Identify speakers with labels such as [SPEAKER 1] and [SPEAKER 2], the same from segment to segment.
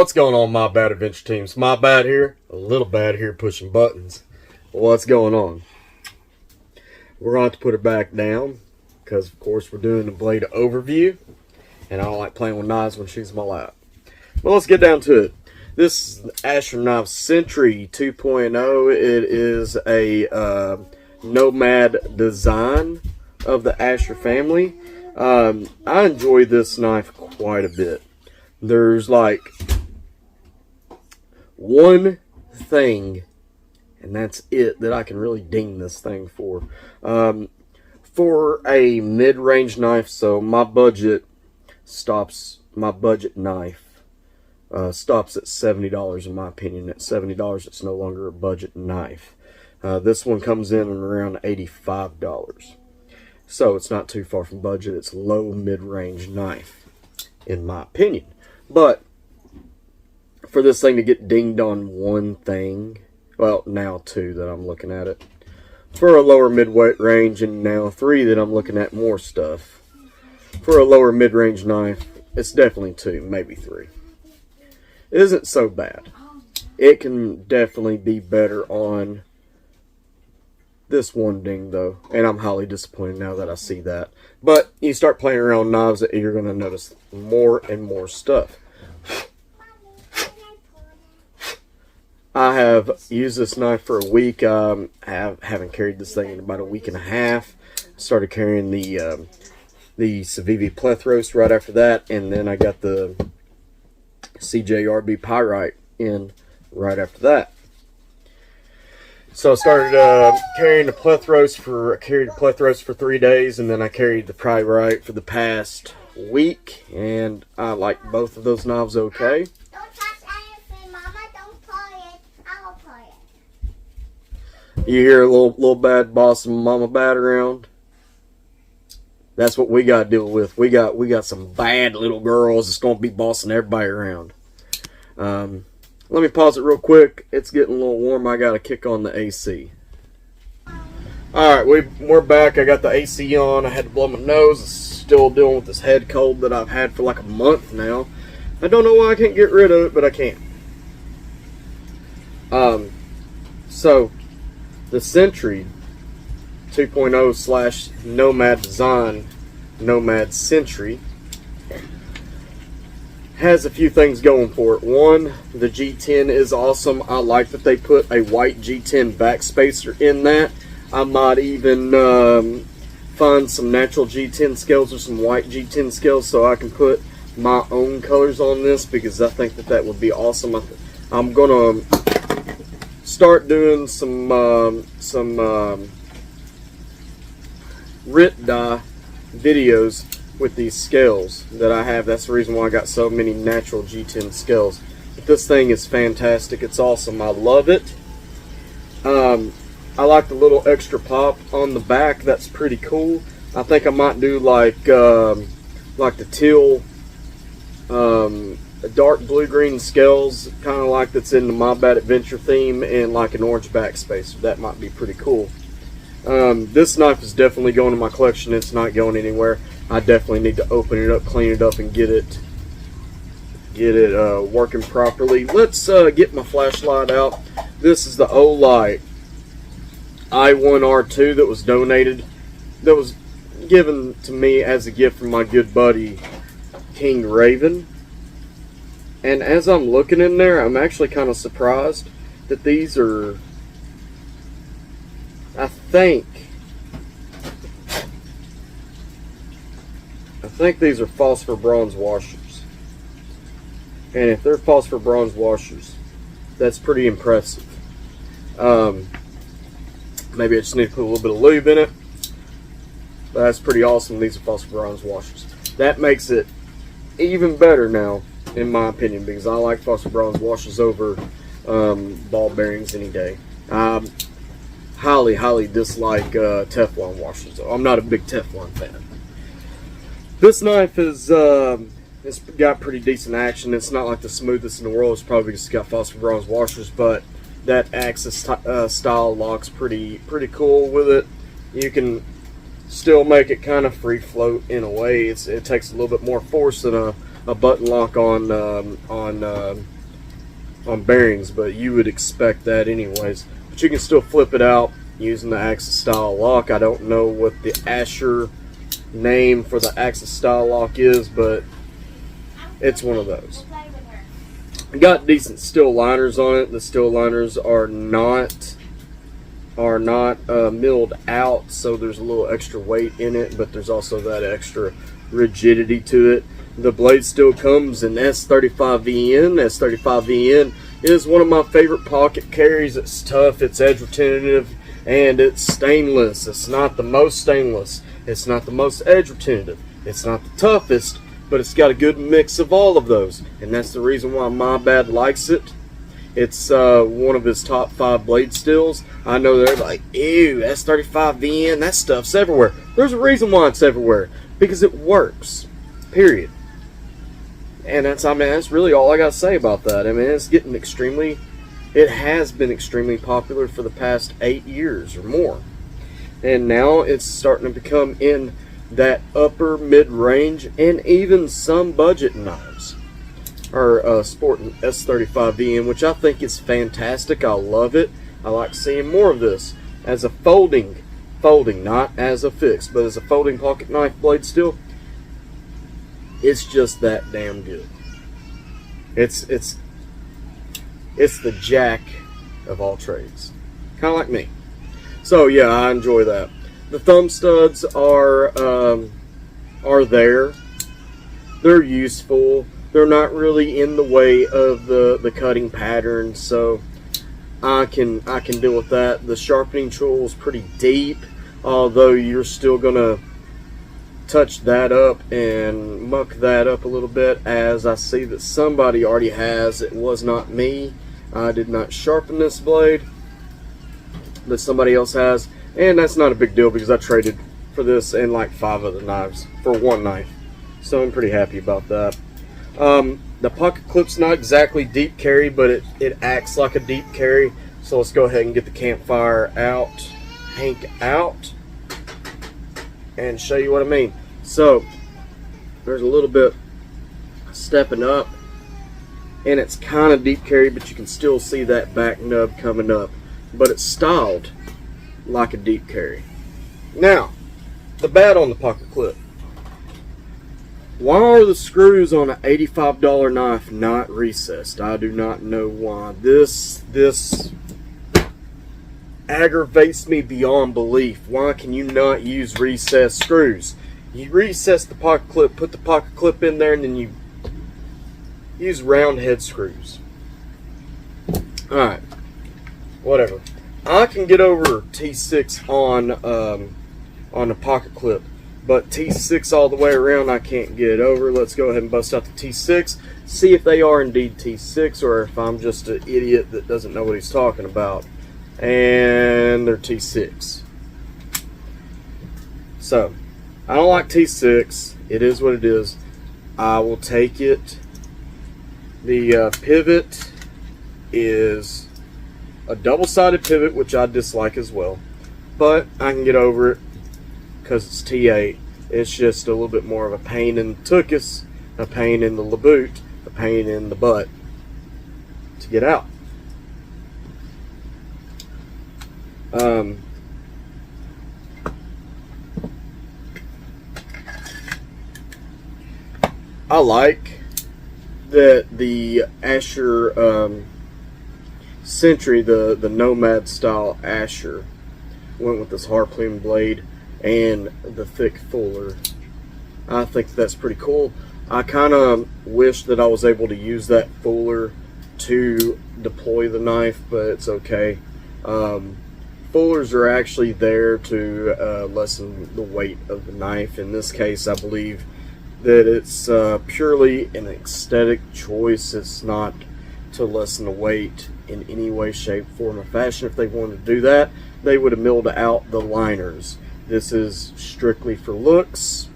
[SPEAKER 1] What's going on, My Bad Adventure teams? My Bad here, a little bad here pushing buttons. What's going on? We're going to have to put her back down because, of course, we're doing a blade overview, and I don't like playing with knives when she's in my lap. Well, let's get down to it. This is the Asher Knife Centri 2.0. It is a nomad design of the Asher family. I enjoy this knife quite a bit. There's like one thing, and that's it, that I can really ding this thing for. For a mid-range knife, so my budget knife stops at $70 in my opinion. At $70, it's no longer a budget knife. This one comes in around $85. So it's not too far from budget. It's a low mid-range knife, in my opinion. But for this thing to get dinged on one thing, well, now two that I'm looking at it, for a lower mid-weight range, and now three that I'm looking at more stuff. For a lower mid-range knife, it's definitely two, maybe three. It isn't so bad. It can definitely be better on this one ding, though, and I'm highly disappointed now that I see that. But you start playing around with knives, you're going to notice more and more stuff. I have used this knife for a week. Haven't carried this thing in about a week and a half. Started carrying the Civivi Plethros right after that, and then I got the CJRB Pyrite in right after that. So I started carrying the Plethros for 3 days, and then I carried the Pyrite for the past week, and I like both of those knives okay.
[SPEAKER 2] Don't touch anything, Mama. Don't pull it. I'll pull it.
[SPEAKER 1] You hear a little bad boss and mama bad around? That's what we got to deal with. We got some bad little girls that's going to be bossing everybody around. Let me pause it real quick. It's getting a little warm. I got to kick on the AC. Alright, we're back. I got the AC on. I had to blow my nose. Still dealing with this head cold that I've had for like a month now. I don't know why I can't get rid of it, but I can't. So, the Centri 2.0 / Nomad Design, Nomad Centri, has a few things going for it. One, the G10 is awesome. I like that they put a white G10 backspacer in that. I might even find some natural G10 scales or some white G10 scales so I can put my own colors on this, because I think that would be awesome. I'm gonna start doing some RIT dye videos with these scales that I have. That's the reason why I got so many natural G10 scales. But this thing is fantastic. It's awesome. I love it. I like the little extra pop on the back. That's pretty cool. I think I might do like the teal, dark blue-green scales, kind of like that's in the My Bad Adventure theme, and like an orange backspacer. That might be pretty cool. This knife is definitely going in my collection. It's not going anywhere. I definitely need to open it up, clean it up, and get it working properly. Let's get my flashlight out. This is the Olight I1R2 that was donated, that was given to me as a gift from my good buddy King Raven. And as I'm looking in there, I'm actually kind of surprised that these are, I think these are phosphor bronze washers. And if they're phosphor bronze washers, that's pretty impressive. Maybe I just need to put a little bit of lube in it. But that's pretty awesome. These are phosphor bronze washers. That makes it even better now, in my opinion, because I like phosphor bronze washers over ball bearings any day. Highly dislike Teflon washers, though. I'm not a big Teflon fan. This knife is it's got pretty decent action. It's not like the smoothest in the world. It's probably because it's got phosphor bronze washers, but that axis style lock's pretty cool with it. You can still make it kind of free float in a way. It takes a little bit more force than a button lock on bearings, but you would expect that anyways. But you can still flip it out using the Axis style lock. I don't know what the Asher name for the Axis style lock is, but it's one of those. Got decent steel liners on it. The steel liners are not milled out, so there's a little extra weight in it, but there's also that extra rigidity to it. The blade still comes in S35VN. S35VN is one of my favorite pocket carries. It's tough, it's edge retentive, and it's stainless. It's not the most stainless, it's not the most edge retentive, it's not the toughest, but it's got a good mix of all of those, and that's the reason why mybadd likes it. It's one of his top 5 blade steels. I know they're like, ew, S35VN, that stuff's everywhere. There's a reason why it's everywhere, because it works, period. And that's really all I gotta say about that. I mean, it has been extremely popular for the past 8 years or more. And now it's starting to become in that upper mid-range and even some budget knives are sporting S35VN, which I think is fantastic. I love it. I like seeing more of this as a folding, not as a fixed, but as a folding pocket knife blade steel. It's just that damn good. It's the jack of all trades, kind of like me. So yeah, I enjoy that. The thumb studs are there. They're useful. They're not really in the way of the cutting pattern, so I can deal with that. The sharpening tool is pretty deep, although you're still gonna touch that up and muck that up a little bit, as I see that somebody already has. It was not me. I did not sharpen this blade, but somebody else has, and that's not a big deal because I traded for this and like 5 other knives for one knife, so I'm pretty happy about that. The pocket clip's not exactly deep carry, but it acts like a deep carry. So let's go ahead and get the campfire out, Hank out, and show you what I mean. So there's a little bit stepping up, and it's kind of deep carry, but you can still see that back nub coming up, but it's styled like a deep carry. Now, the bad on the pocket clip. Why are the screws on an $85 knife not recessed? I do not know why. This aggravates me beyond belief. Why can you not use recessed screws? You recess the pocket clip, put the pocket clip in there, and then you use round head screws. Alright, whatever. I can get over T6 on a pocket clip, but T6 all the way around I can't get it over. Let's go ahead and bust out the T6, see if they are indeed T6 or if I'm just an idiot that doesn't know what he's talking about. And they're T6. So, I don't like T6. It is what it is. I will take it. The pivot is a double-sided pivot, which I dislike as well, but I can get over it because it's T8. It's just a little bit more of a pain in the tuchus, a pain in the laboot, a pain in the butt to get out. I like that the Asher Centri, the Nomad style Asher, went with this harpoon blade and the thick fuller. I think that's pretty cool. I kind of wish that I was able to use that fuller to deploy the knife, but it's okay. Fullers are actually there to lessen the weight of the knife. In this case, I believe that it's purely an aesthetic choice. It's not to lessen the weight in any way, shape, form, or fashion. If they wanted to do that, they would have milled out the liners. This is strictly for looks,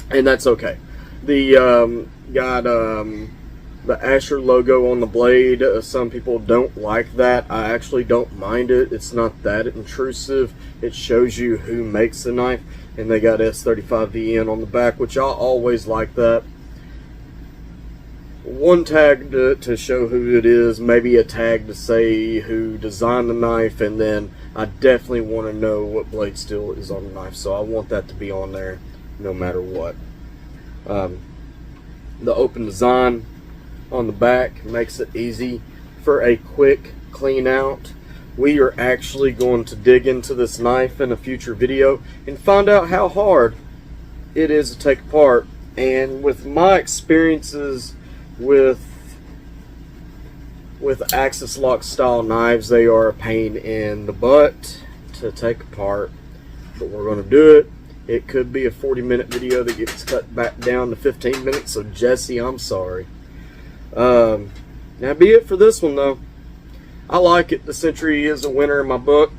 [SPEAKER 1] and that's okay. The got the Asher logo on the blade. Some people don't like that. I actually don't mind it. It's not that intrusive. It shows you who makes the knife, and they got S35VN on the back, which I always like that. one tag to show who it is, maybe a tag to say who designed the knife, and then I definitely want to know what blade steel is on the knife, so I want that to be on there no matter what. The open design on the back makes it easy for a quick clean out. We are actually going to dig into this knife in a future video and find out how hard it is to take apart. And with my experiences with axis lock style knives, they are a pain in the butt to take apart, but we're going to do it. It could be a 40-minute video that gets cut back down to 15 minutes, so Jesse, I'm sorry. That'd be it for this one, though. I like it. The Centri is a winner in my book.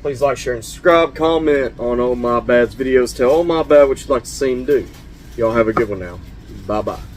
[SPEAKER 1] Please like, share, and subscribe. Comment on Oh My Bad's videos. Tell Oh My Bad what you'd like to see him do. Y'all have a good one now. Bye-bye.